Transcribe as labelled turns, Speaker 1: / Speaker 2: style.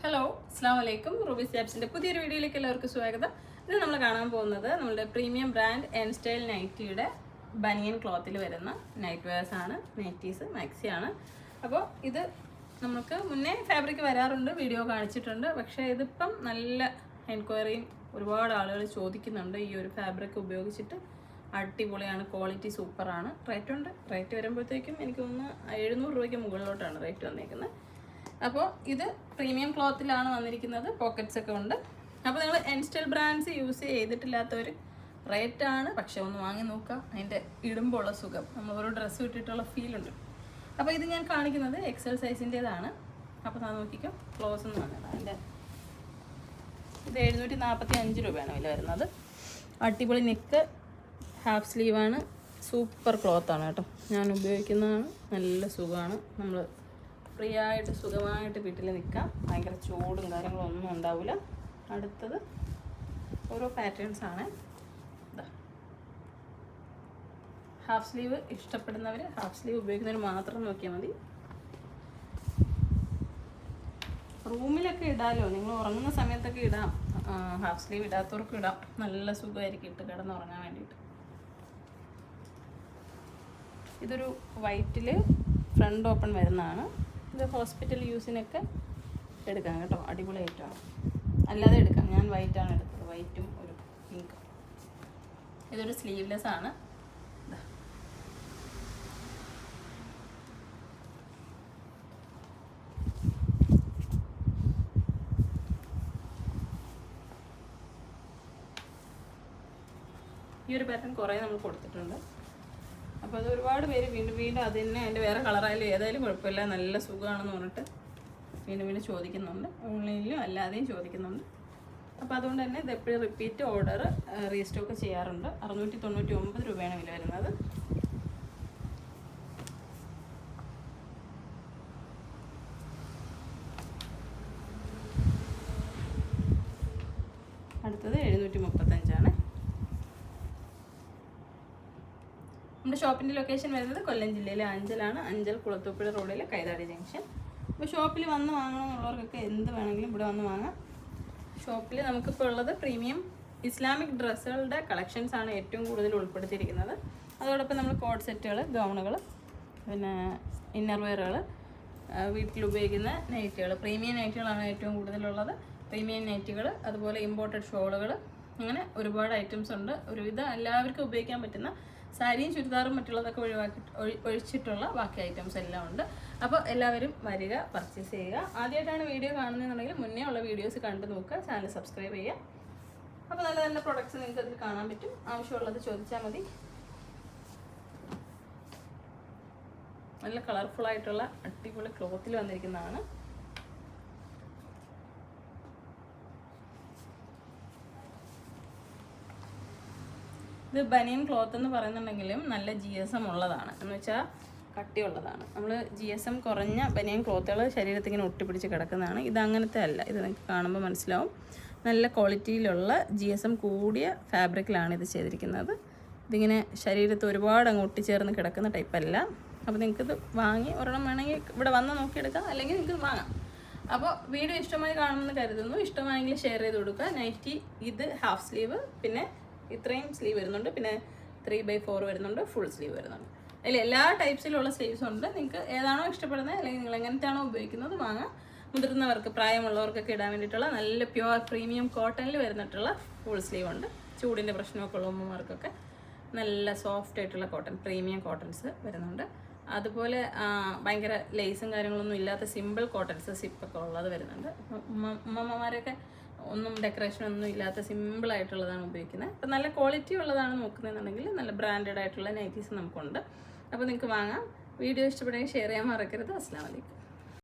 Speaker 1: Hello അസ്സാം വലൈക്കും rubies ലാബ്സിൻ്റെ പുതിയൊരു വീഡിയോയിലേക്ക് എല്ലാവർക്കും സ്വാഗതം. ഇത് നമ്മൾ കാണാൻ പോകുന്നത് നമ്മുടെ പ്രീമിയം ബ്രാൻഡ് എൻ സ്റ്റൈൽ നൈറ്റിയുടെ ബനിയൻ ക്ലോത്തിൽ വരുന്ന നൈറ്റ് വെയർസ് ആണ്. നൈറ്റീസ് മാക്സിയാണ്. അപ്പോൾ ഇത് നമുക്ക് മുന്നേ ഫാബ്രിക് വരാറുണ്ട്, വീഡിയോ കാണിച്ചിട്ടുണ്ട്. പക്ഷേ ഇതിപ്പം നല്ല എൻക്വയറിയും ഒരുപാട് ആളുകൾ ചോദിക്കുന്നുണ്ട്. ഈ ഒരു ഫാബ്രിക് ഉപയോഗിച്ചിട്ട് അടിപൊളിയാണ്, ക്വാളിറ്റി സൂപ്പറാണ്. റേറ്റ് വരുമ്പോഴത്തേക്കും എനിക്ക് തോന്നുന്നു 700 രൂപയ്ക്ക് മുകളിലോട്ടാണ് റേറ്റ് വന്നിരിക്കുന്നത്. അപ്പോൾ ഇത് പ്രീമിയം ക്ലോത്തിലാണ് വന്നിരിക്കുന്നത്, പോക്കറ്റ്സ് ഒക്കെ ഉണ്ട്. അപ്പോൾ നിങ്ങൾ എൻ സ്റ്റൈൽ ബ്രാൻഡ്സ് യൂസ് ചെയ്തിട്ടില്ലാത്തവർ റേറ്റാണ്, പക്ഷെ ഒന്ന് വാങ്ങി നോക്കുക. അതിൻ്റെ ഇടുമ്പോൾ ഉള്ള സുഖം, നമ്മൾ ഓരോ ഡ്രസ്സ് ഇട്ടിട്ടുള്ള ഫീലുണ്ട്. അപ്പോൾ ഇത് ഞാൻ കാണിക്കുന്നത് എക്സൽ സൈസിൻ്റേതാണ്. അപ്പോൾ ഞാൻ നോക്കിക്കോ, ക്ലോസ് എന്ന് പറഞ്ഞത് അതിൻ്റെ ഇത് 745 രൂപയാണ് വില വരുന്നത്. അടിപൊളി നെക്ക്, ഹാഫ് സ്ലീവാണ്, സൂപ്പർ ക്ലോത്താണ് കേട്ടോ. ഞാൻ ഉപയോഗിക്കുന്നതാണ്, നല്ല സുഖമാണ്. നമ്മൾ ഫ്രീ ആയിട്ട് സുഖമായിട്ട് വീട്ടിൽ നിൽക്കാം. ഭയങ്കര ചൂടും കാര്യങ്ങളും ഒന്നും ഉണ്ടാവില്ല. അടുത്തത് ഓരോ പാറ്റേൺസ് ആണ്. ഹാഫ് സ്ലീവ് ഇഷ്ടപ്പെടുന്നവർ ഹാഫ് സ്ലീവ് ഉപയോഗിക്കുന്നവർ മാത്രം നോക്കിയാൽ മതി. റൂമിലൊക്കെ ഇടാമല്ലോ, നിങ്ങൾ ഉറങ്ങുന്ന സമയത്തൊക്കെ ഇടാം. ഹാഫ് സ്ലീവ് ഇടാത്തവർക്ക് ഇടാം, നല്ല സുഖമായിരിക്കും ഇട്ട് കിടന്നുറങ്ങാൻ വേണ്ടിയിട്ട്. ഇതൊരു വൈറ്റിൽ ഫ്രണ്ട് ഓപ്പൺ വരുന്നതാണ്. ഇത് ഹോസ്പിറ്റൽ യൂസിനൊക്കെ എടുക്കാം കേട്ടോ, അടിപൊളി ഐറ്റമാണ്. അല്ലാതെ എടുക്കാം, ഞാൻ വൈറ്റാണ് എടുത്തത്, വൈറ്റും ഒരു പിങ്കും. ഇതൊരു സ്ലീവ്ലെസ് ആണ്. ഈ ഒരു പാറ്റേൺ കുറേ നമ്മൾ കൊടുത്തിട്ടുണ്ട്. അപ്പോൾ അത് ഒരുപാട് പേര് വീണ്ടും അത് തന്നെ അതിൻ്റെ വേറെ കളറായാലും ഏതായാലും കുഴപ്പമില്ല, നല്ല സുഖമാണെന്ന് പറഞ്ഞിട്ട് വീണ്ടും ചോദിക്കുന്നുണ്ട്. ഓൺലൈനിലും അല്ലാതെയും ചോദിക്കുന്നുണ്ട്. അപ്പോൾ അതുകൊണ്ട് തന്നെ ഇത് എപ്പോഴും റിപ്പീറ്റ് ഓർഡർ റീസ്റ്റോക്ക് ചെയ്യാറുണ്ട്. 699 രൂപയാണ് വില വരുന്നത്. അടുത്തത് 735 നമ്മുടെ ഷോപ്പിൻ്റെ ലൊക്കേഷൻ വരുന്നത് കൊല്ലം ജില്ലയിലെ അഞ്ചലാണ്. അഞ്ചൽ കുളത്തൂപ്പുഴ റോഡിലെ കൈതാടി ജംഗ്ഷൻ. അപ്പോൾ ഷോപ്പിൽ വന്ന് വാങ്ങണമെന്നുള്ളവർക്കൊക്കെ എന്ത് വേണമെങ്കിലും ഇവിടെ വന്ന് വാങ്ങാം. ഷോപ്പിൽ നമുക്കിപ്പോൾ ഉള്ളത് പ്രീമിയം ഇസ്ലാമിക് ഡ്രസ്സുകളുടെ കളക്ഷൻസാണ് ഏറ്റവും കൂടുതൽ ഉൾപ്പെടുത്തിയിരിക്കുന്നത്. അതോടൊപ്പം നമ്മൾ കോഡ് സെറ്റുകൾ, ഗൗണുകൾ, പിന്നെ ഇന്നർ വെയറുകൾ, വീട്ടിലുപയോഗിക്കുന്ന നൈറ്റുകൾ, പ്രീമിയം നൈറ്റുകളാണ് ഏറ്റവും കൂടുതലുള്ളത്. പ്രീമിയം നൈറ്റുകൾ, അതുപോലെ ഇമ്പോർട്ടഡ് ഷോളുകൾ, അങ്ങനെ ഒരുപാട് ഐറ്റംസ് ഉണ്ട്. ഒരുവിധം എല്ലാവർക്കും ഉപയോഗിക്കാൻ പറ്റുന്ന സാരിയും ചുരിദാറും മറ്റുള്ളതൊക്കെ ഒഴിച്ചിട്ടുള്ള ബാക്കി ഐറ്റംസ് എല്ലാം ഉണ്ട്. അപ്പോൾ എല്ലാവരും വരിക, പർച്ചേസ് ചെയ്യുക. ആദ്യമായിട്ടാണ് വീഡിയോ കാണുന്നതെന്നുണ്ടെങ്കിൽ മുന്നേ ഉള്ള വീഡിയോസ് കണ്ടു നോക്കുക, ചാനൽ സബ്സ്ക്രൈബ് ചെയ്യുക. അപ്പോൾ നല്ല നല്ല പ്രൊഡക്ട്സ് നിങ്ങൾക്ക് അതിൽ കാണാൻ പറ്റും. ആവശ്യമുള്ളത് ചോദിച്ചാൽ മതി. നല്ല കളർഫുൾ ആയിട്ടുള്ള അടിപൊളി ക്ലോത്തിൽ വന്നിരിക്കുന്നതാണ്. ഇത് ബനിയൻ ക്ലോത്ത് എന്ന് പറയുന്നുണ്ടെങ്കിലും നല്ല GSM ഉള്ളതാണ്, എന്ന് വെച്ചാൽ കട്ടിയുള്ളതാണ്. നമ്മൾ GSM കുറഞ്ഞ ബനിയൻ ക്ലോത്തുകൾ ശരീരത്തിൽ ഇങ്ങനെ ഒട്ടിപ്പിടിച്ച് കിടക്കുന്നതാണ്. ഇത് അങ്ങനത്തെ അല്ല, ഇത് നിങ്ങൾക്ക് കാണുമ്പോൾ മനസ്സിലാവും. നല്ല ക്വാളിറ്റിയിലുള്ള GSM കൂടിയ ഫാബ്രിക്കിലാണ് ഇത് ചെയ്തിരിക്കുന്നത്. ഇതിങ്ങനെ ശരീരത്തിൽ ഒരുപാട് അങ്ങ് ഒട്ടിച്ചേർന്ന് കിടക്കുന്ന ടൈപ്പല്ല. അപ്പോൾ നിങ്ങൾക്കിത് വാങ്ങി ഒരെണ്ണം വേണമെങ്കിൽ ഇവിടെ വന്ന് നോക്കിയെടുക്കാം, അല്ലെങ്കിൽ നിങ്ങൾക്ക് വാങ്ങാം. അപ്പോൾ വീഡിയോ ഇഷ്ടമായി കാണുമെന്ന് കരുതുന്നു. ഇഷ്ടമായെങ്കിൽ ഷെയർ ചെയ്ത് കൊടുക്കുക. നൈറ്റി ഇത് ഹാഫ് സ്ലീവ്, പിന്നെ ഇത്രയും സ്ലീവ് വരുന്നുണ്ട്, പിന്നെ 3/4 വരുന്നുണ്ട്, ഫുൾ സ്ലീവ് വരുന്നുണ്ട്. അതിൽ എല്ലാ ടൈപ്സിലുള്ള സ്ലീവ്സും ഉണ്ട്. നിങ്ങൾക്ക് ഏതാണോ ഇഷ്ടപ്പെടുന്നത്, അല്ലെങ്കിൽ നിങ്ങൾ എങ്ങനത്തെയാണോ ഉപയോഗിക്കുന്നത് വാങ്ങാം. മുതിർന്നവർക്ക്, പ്രായമുള്ളവർക്കൊക്കെ ഇടാൻ വേണ്ടിയിട്ടുള്ള നല്ല പ്യുവർ പ്രീമിയം കോട്ടണിൽ വരുന്നിട്ടുള്ള ഫുൾ സ്ലീവ് ഉണ്ട്. ചൂടിൻ്റെ പ്രശ്നമൊക്കെ ഉള്ള ഉമ്മമാർക്കൊക്കെ നല്ല സോഫ്റ്റ് ആയിട്ടുള്ള കോട്ടൺ, പ്രീമിയം കോട്ടൺസ് വരുന്നുണ്ട്. അതുപോലെ ഭയങ്കര ലേസും കാര്യങ്ങളൊന്നും ഇല്ലാത്ത സിമ്പിൾ കോട്ടൺസ്, സിപ്പൊക്കെ ഉള്ളത് വരുന്നുണ്ട്. ഉമ്മമാരൊക്കെ ഒന്നും ഡെക്കറേഷനൊന്നും ഇല്ലാത്ത സിമ്പിളായിട്ടുള്ളതാണ് ഉപയോഗിക്കുന്നത്. അപ്പോൾ നല്ല ക്വാളിറ്റി ഉള്ളതാണ് നോക്കുന്നതെന്നുണ്ടെങ്കിൽ നല്ല ബ്രാൻഡഡ് ആയിട്ടുള്ള നൈറ്റീസ് നമുക്കുണ്ട്. അപ്പോൾ നിങ്ങൾക്ക് വാങ്ങാം. വീഡിയോ ഇഷ്ടപ്പെടുമെങ്കിൽ ഷെയർ ചെയ്യാൻ മറക്കരുത്. അസ്സലാമു അലൈക്കും.